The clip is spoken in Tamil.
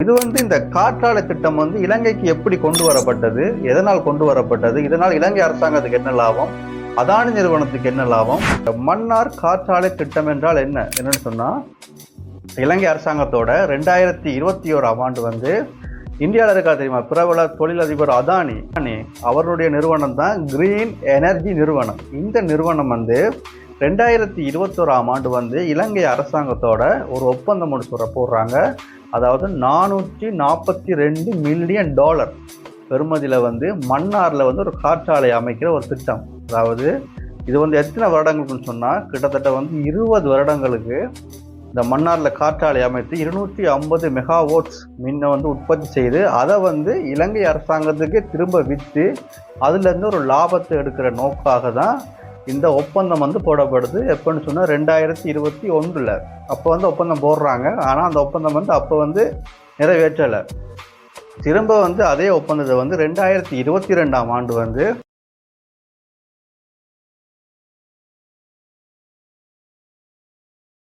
இது இந்த காற்றாலை திட்டம் இலங்கைக்கு எப்படி கொண்டு வரப்பட்டது, எதனால் கொண்டு வரப்பட்டது, இதனால் இலங்கை அரசாங்கத்துக்கு என்ன லாபம், அதானி நிறுவனத்துக்கு என்ன லாபம், மன்னார் காற்றாலை திட்டம் என்றால் என்னன்னு சொன்னா, இலங்கை அரசாங்கத்தோட 2021ஆம் ஆண்டு இந்தியாவில் இருக்கா தெரியுமா, பிரபல தொழிலதிபர் அதானி அவருடைய நிறுவனம் தான் கிரீன் எனர்ஜி நிறுவனம். இந்த நிறுவனம் 2021ஆம் ஆண்டு இலங்கை அரசாங்கத்தோட ஒரு ஒப்பந்தம் போடுறாங்க. அதாவது $442 மில்லியன் பெறுமதியில் மன்னாரில் ஒரு காற்றாலை அமைக்கிற ஒரு திட்டம். அதாவது இது எத்தனை வருடங்களுக்குன்னு சொன்னால், கிட்டத்தட்ட 20 வருடங்களுக்கு இந்த மன்னாரில் காற்றாலை அமைத்து 250 மெகாவாட்ஸ் மின்னை உற்பத்தி செய்து அதை இலங்கை அரசாங்கத்துக்கு திரும்ப விற்று அதுலேருந்து ஒரு லாபத்தை எடுக்கிற நோக்காக தான் இந்த ஒப்பந்தம் போடப்படுது. எப்போன்னு சொன்னால் 2021 அப்போ ஒப்பந்தம் போடுறாங்க. ஆனால் அந்த ஒப்பந்தம் அப்போ நிறைவேற்றலை. திரும்ப அதே ஒப்பந்தத்தை 2022ஆம் ஆண்டு